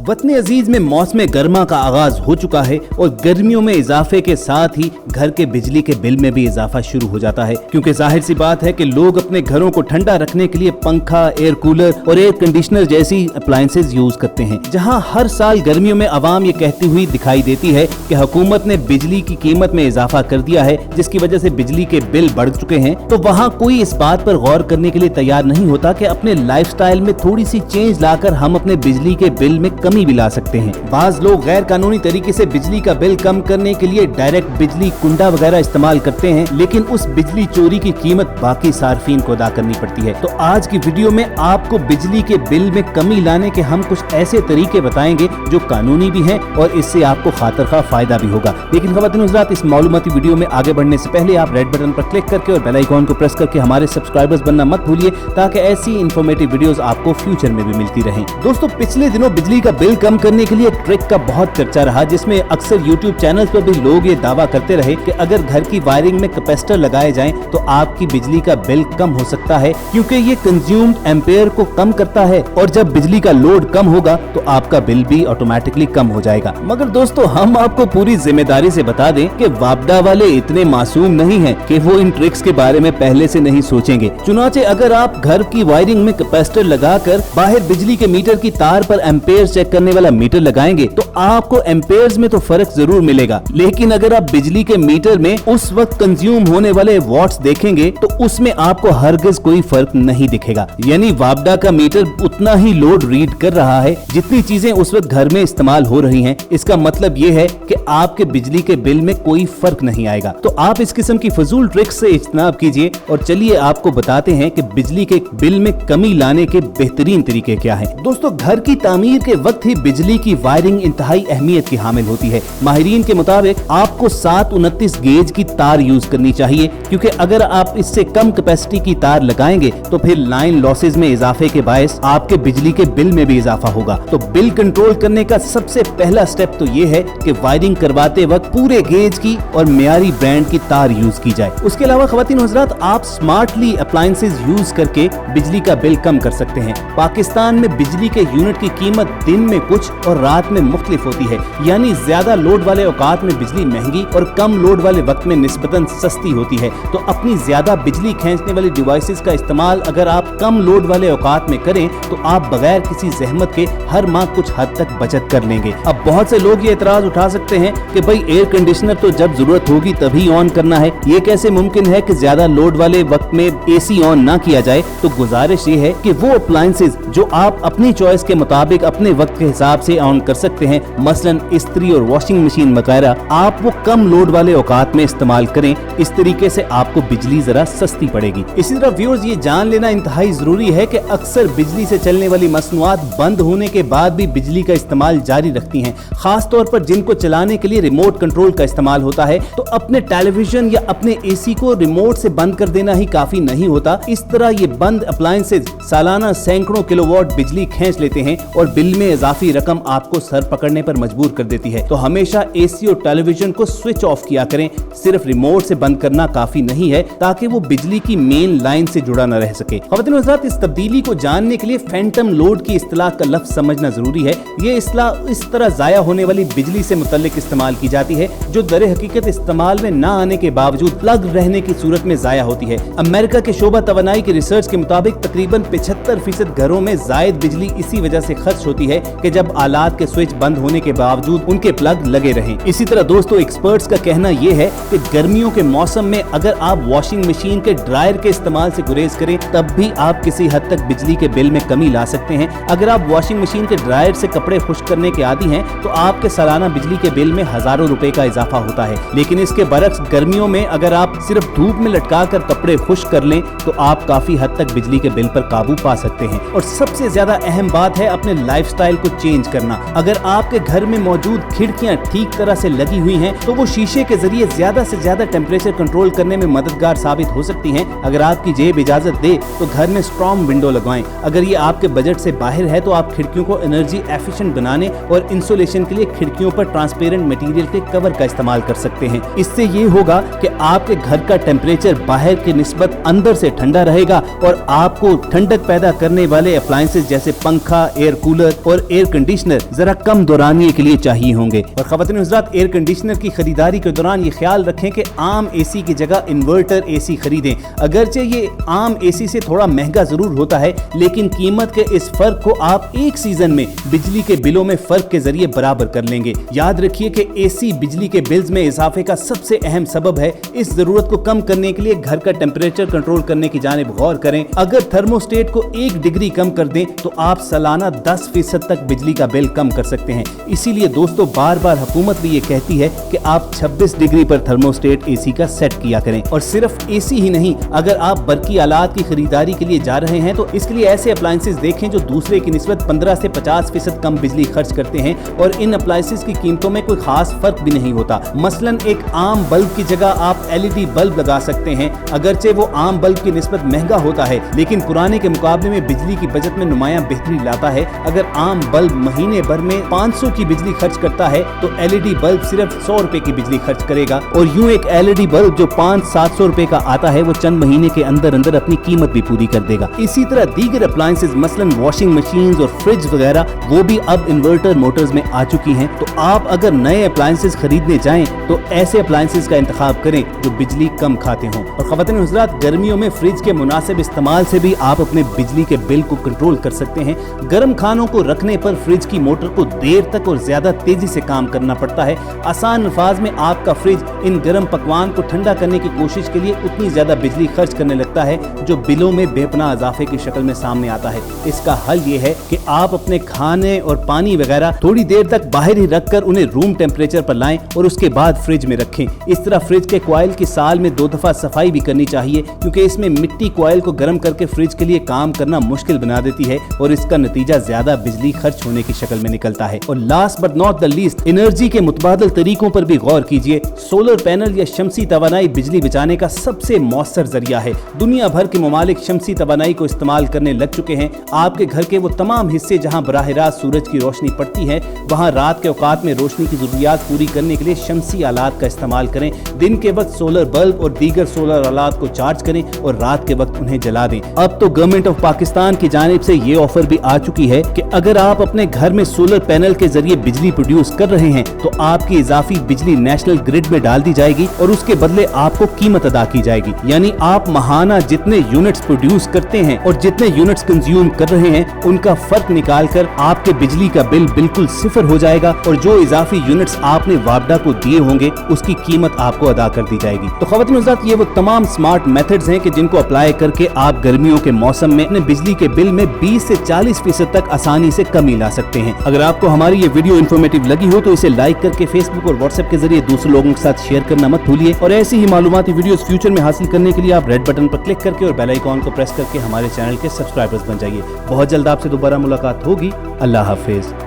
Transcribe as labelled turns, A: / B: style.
A: वतन अजीज में मौसम गर्मा का आगाज हो चुका है और गर्मियों में इजाफे के साथ ही घर के बिजली के बिल में भी इजाफा शुरू हो जाता है, क्योंकि जाहिर सी बात है कि लोग अपने घरों को ठंडा रखने के लिए पंखा, एयर कूलर और एयर कंडीशनर जैसी अप्लायंसेज यूज करते हैं। जहां हर साल गर्मियों में आवाम ये कहती हुई दिखाई देती है कि हुकूमत ने बिजली की कीमत में इजाफा कर दिया है, जिसकी वजह से बिजली के बिल बढ़ चुके हैं, तो वहाँ कोई इस बात पर गौर करने के लिए तैयार नहीं होता कि अपने लाइफस्टाइल में थोड़ी सी चेंज लाकर हम अपने बिजली के बिल में कमी भी ला सकते हैं। बाज लोग गैर कानूनी तरीके से बिजली का बिल कम करने के लिए डायरेक्ट बिजली कुंडा वगैरह इस्तेमाल करते हैं, लेकिन उस बिजली चोरी की कीमत बाकी सार्फिन को अदा करनी पड़ती है। तो आज की वीडियो में आपको बिजली के बिल में कमी लाने के हम कुछ ऐसे तरीके बताएंगे जो कानूनी भी हैं और इससे आपको खातिर फायदा भी होगा। लेकिन ख़वातीन हज़रात, इस मालूमाती वीडियो में आगे बढ़ने से पहले आप रेड बटन पर क्लिक करके और बेल आइकॉन को प्रेस करके हमारे सब्सक्राइबर्स बनना मत भूलिए, ताकि ऐसी इन्फॉर्मेटिव वीडियोस आपको फ्यूचर में भी मिलती रहें। दोस्तों, पिछले दिनों बिजली का बिल कम करने के लिए ट्रिक का बहुत चर्चा रहा, जिसमें अक्सर यूट्यूब चैनल्स पर भी लोग ये दावा करते रहे कि अगर घर की वायरिंग में कैपेसिटर लगाए जाएं तो आपकी बिजली का बिल कम हो सकता है, क्योंकि ये कंज्यूम्ड एम्पेयर को कम करता है और जब बिजली का लोड कम होगा तो आपका बिल भी ऑटोमेटिकली कम हो जाएगा। मगर दोस्तों, हम आपको पूरी जिम्मेदारी से बता दें कि वापडा वाले इतने मासूम नहीं हैं कि वो इन ट्रिक्स के बारे में पहले से नहीं सोचेंगे। चुनाचे अगर आप घर की वायरिंग में कैपेसिटर लगाकर बाहर बिजली के मीटर की तार पर एम्पेयर चेक करने वाला मीटर लगाएंगे तो आपको एम्पेयर्स में तो फर्क जरूर मिलेगा, लेकिन अगर आप बिजली के मीटर में उस वक्त कंज्यूम होने वाले वॉट्स देखेंगे तो उसमें आपको हरगिज कोई फर्क नहीं दिखेगा। यानी वापडा का मीटर उतना ही लोड रीड कर रहा है जितनी चीजें उस वक्त घर में इस्तेमाल हो रही हैं। इसका मतलब ये है कि आपके बिजली के बिल में कोई फर्क नहीं आएगा। तो आप इस किस्म की फजूल ट्रिक्स से इज्तनाब कीजिए और चलिए आपको बताते हैं कि बिजली के बिल में कमी लाने के बेहतरीन तरीके क्या हैं। दोस्तों, घर की तामीर के वक्त ही बिजली की वायरिंग इंतहाई अहमियत की हामिल होती है। माहिरीन के मुताबिक आपको 729 गेज की तार यूज करनी चाहिए, क्योंकि अगर आप इससे कम कैपेसिटी की तार लगाएंगे तो फिर लाइन लॉसेज में इजाफे के बायस आपके बिजली के बिल में भी इजाफा होगा। तो बिल कंट्रोल करने का सबसे पहला स्टेप तो ये है कि वायरिंग करवाते वक्त पूरे गेज की और मियारी ब्रांड की तार यूज की जाए। उसके अलावा ख़वातीन हज़रात, आप स्मार्टली अप्लायंसेज यूज करके बिजली का बिल कम कर सकते हैं। पाकिस्तान में बिजली के यूनिट की कीमत दिन में कुछ और रात में मुख्तलिफ होती है, यानी ज्यादा लोड वाले औकात में बिजली महंगी और कम लोड वाले वक्त में निस्बतन सस्ती होती है। तो अपनी ज्यादा बिजली खींचने वाली डिवाइसेस का इस्तेमाल अगर आप कम लोड वाले औकात में करें तो आप बगैर किसी जहमत के हर माह कुछ हद तक बचत कर लेंगे। अब बहुत से लोग ये एतराज उठा सकते हैं कि भाई एयर कंडीशनर तो जब जरूरत होगी तभी ऑन करना है, ये कैसे मुमकिन है कि ज्यादा लोड वाले वक्त में एसी ऑन ना किया जाए। तो गुजारिश ये है कि वो अप्लायंसेज जो आप अपनी चॉइस के मुताबिक अपने वक्त के हिसाब से ऑन कर सकते हैं, मसलन इस्त्री और वॉशिंग मशीन वगैरह, आप वो कम लोड वाले औकात में इस्तेमाल करें। इस तरीके से आपको बिजली जरा सस्ती पड़ेगी। इसी तरह व्यूअर्स, ये जान लेना इंतहाई जरूरी है कि अक्सर बिजली से चलने वाली मसनूआत बंद होने के बाद भी बिजली का इस्तेमाल जारी रखती हैं, खास तौर पर जिनको चलाने के लिए रिमोट कंट्रोल का इस्तेमाल होता है। तो अपने टेलीविजन या अपने एसी को रिमोट से बंद कर देना ही काफी नहीं होता। इस तरह ये बंद अप्लायंसेज सालाना सैकड़ों किलोवाट बिजली खींच लेते हैं और बिल में इजाफी रकम आपको सर पकड़ने पर मजबूर कर देती है। तो हमेशा एसी और टेलीविजन को स्विच ऑफ किया करें, सिर्फ रिमोट से बंद करना काफी नहीं है ताकि वो बिजली की मेन लाइन से जुड़ा न रह सके। ख़वातीन हज़रात, इस तब्दीली को जानने के लिए फैंटम लोड की इस्तिलाह का लफ्ज समझना जरूरी है। ये इस्तिलाह इस तरह जाया होने वाली बिजली से मुतल्लिक इस्तेमाल की जाती है जो दर हकीकत इस्तेमाल में न आने के बावजूद प्लग रहने की सूरत में जाया होती है। अमेरिका के शोबा तवानाई की रिसर्च के मुताबिक तकरीबन 75% घरों में जायद बिजली इसी वजह से खर्च होती है कि जब आलात के स्विच बंद होने के बावजूद उनके प्लग लगे रहें। इसी तरह दोस्तों, एक्सपर्ट्स का कहना यह है कि गर्मियों के मौसम में अगर आप वॉशिंग मशीन के ड्रायर के इस्तेमाल से गुरेज करें तब भी आप किसी हद तक बिजली के बिल में कमी ला सकते हैं। अगर आप वॉशिंग मशीन के ड्रायर से कपड़े खुश्क करने के आदी हैं तो आपके सालाना बिजली के बिल में हजारों रुपए का इजाफा होता है। लेकिन इसके बरक्स गर्मियों में अगर आप सिर्फ धूप में लटका कर कपड़े खुश्क कर लें तो आप काफी हद तक बिजली के बिल पर काबू पा सकते हैं। और सबसे ज्यादा अहम बात है अपने लाइफस्टाइल को चेंज करना। अगर आपके घर में मौजूद खिड़कियां ठीक तरह से लगी हुई हैं तो वो शीशे के जरिए ज्यादा से ज्यादा टेम्परेचर कंट्रोल करने में मददगार साबित हो सकती हैं। अगर आपकी जेब इजाजत दे तो घर में स्ट्रॉन्ग विंडो लगवाएं। अगर ये आपके बजट से बाहर है तो आप खिड़कियों को एनर्जी एफिशिएंट बनाने और इंसुलेशन के लिए खिड़कियों पर ट्रांसपेरेंट मटेरियल के कवर का इस्तेमाल कर सकते हैं। इससे ये होगा कि आपके घर का टेम्परेचर बाहर के निस्बत अंदर से ठंडा रहेगा और आपको ठंडक पैदा पैदा करने वाले अप्लायंसेस जैसे पंखा, एयर कूलर और एयर कंडीशनर जरा कम दौरानिये के लिए चाहिए होंगे। और ख़वातीन हज़रात, एयर कंडीशनर की खरीदारी के दौरान ये ख्याल रखें कि आम एसी की जगह इन्वर्टर एसी खरीदें। अगरचे ये आम एसी से थोड़ा महंगा जरूर होता है, लेकिन कीमत के इस फर्क को आप एक सीजन में बिजली के बिलों में फर्क के जरिए बराबर कर लेंगे। याद रखिए कि एसी बिजली के बिल्स में इजाफे का सबसे अहम सबब है। इस जरूरत को कम करने के लिए घर का टेम्परेचर कंट्रोल करने की जानिब गौर करें। अगर थर्मोस्टेट को 1 डिग्री कम कर दें तो आप सालाना 10% तक बिजली का बिल कम कर सकते हैं। इसीलिए दोस्तों, बार बार हुकूमत भी ये कहती है कि आप 26 डिग्री पर थर्मोस्टेट एसी का सेट किया करें। और सिर्फ एसी ही नहीं, अगर आप बरकी आलात की खरीदारी के लिए जा रहे हैं तो इसके लिए ऐसे अप्लायंसेस देखें जो दूसरे की निस्बत 15 से 50% कम बिजली खर्च करते हैं और इन अप्लायंसेस की कीमतों में कोई खास फर्क भी नहीं होता। मसलन एक आम बल्ब की जगह आप LED बल्ब लगा सकते हैं। अगरचे वो आम बल्ब की निस्बत महंगा होता है, लेकिन पुराने के मुकाबले में बिजली की बचत में नुमायां बेहतरी लाता है। अगर आम बल्ब महीने भर में 500 की बिजली खर्च करता है तो LED बल्ब सिर्फ 100 रुपए की बिजली खर्च करेगा। और यूं एक LED बल्ब जो 500-700 रुपए का आता है वो चंद महीने के अंदर अंदर अपनी कीमत भी पूरी कर देगा। इसी तरह दीगर अप्लायंसेस मसलन वॉशिंग मशीन और फ्रिज वगैरह वो भी अब इन्वर्टर मोटर्स में आ चुकी हैं। तो आप अगर नए अप्लायंसेस खरीदने जाएं तो ऐसे अप्लायंसेस का इंतखाब करें जो बिजली कम खाते हों। और ख़वातीन हज़रात, गर्मियों में फ्रिज के मुनासिब इस्तेमाल से भी आप अपने बिजली के बिल को कंट्रोल कर सकते हैं। गर्म खानों को रखने पर फ्रिज की मोटर को देर तक और ज्यादा तेजी से काम करना पड़ता है। आसान अल्फाज में आपका फ्रिज इन गर्म पकवान को ठंडा करने की कोशिश के लिए उतनी ज्यादा बिजली खर्च करने लगता है जो बिलों में बेपनाह इजाफे की शक्ल में सामने आता है। इसका हल ये है कि आप अपने खाने और पानी वगैरह थोड़ी देर तक बाहर ही रखकर उन्हें रूम टेम्परेचर पर लाएं और उसके बाद फ्रिज में रखें। इस तरह फ्रिज के कॉइल की साल में 2 दफा सफाई भी करनी चाहिए, क्योंकि इसमें मिट्टी कॉइल को गर्म करके फ्रिज के लिए काम करना मुश्किल बना देती है और इसका नतीजा ज्यादा बिजली खर्च होने की शक्ल में निकलता है। और last but not the least, energy के मुतबादल तरीकों पर भी गौर कीजिए। सोलर पैनल या शमसी तवानाई बिजली बचाने का सबसे मौसर जरिया है। दुनिया भर के ममालिक शमसी तवानाई को इस्तेमाल करने लग चुके हैं। आपके घर के वो तमाम हिस्से जहां बराह रास्त सूरज की रोशनी पड़ती है, वहां रात के औकात में रोशनी की जरूरियात पूरी करने के लिए शमसी आलात का इस्तेमाल करें। दिन के वक्त सोलर बल्ब और दीगर सोलर आलात को चार्ज करें और रात के वक्त उन्हें जला दें। अब तो गवर्नमेंट ऑफ पाकिस्तान की जानिब से ये ऑफर भी आ चुकी है कि अगर आप अपने घर में सोलर पैनल के जरिए बिजली प्रोड्यूस कर रहे हैं तो आपकी इजाफी बिजली नेशनल ग्रिड में डाल दी जाएगी और उसके बदले आपको कीमत अदा की जाएगी। यानी आप माहाना जितने यूनिट्स प्रोड्यूस करते हैं और जितने यूनिट्स कंज्यूम कर रहे हैं उनका फर्क निकालकर आपके बिजली का बिल बिल्कुल सिफर हो जाएगा और जो इजाफी यूनिट्स आपने वापडा को दिए होंगे उसकी कीमत आपको अदा कर दी जाएगी। तो ख़वातीन हज़रात, ये वो तमाम स्मार्ट मेथड्स हैं कि जिनको अप्लाई करके आप गर्मियों के मौसम में अपने बिजली के बिल में 20 से 40% तक आसानी से कमी ला सकते हैं। अगर आपको हमारी ये वीडियो इन्फॉर्मेटिव लगी हो तो इसे लाइक करके फेसबुक और व्हाट्सएप के जरिए दूसरे लोगों के साथ शेयर करना मत भूलिए। और ऐसी ही मालूमाती वीडियोस फ्यूचर में हासिल करने के लिए आप रेड बटन पर क्लिक करके और बेल आइकॉन को प्रेस करके हमारे चैनल के सब्सक्राइबर्स बन जाइए। बहुत जल्द आपसे दोबारा मुलाकात होगी। अल्लाह हाफिज।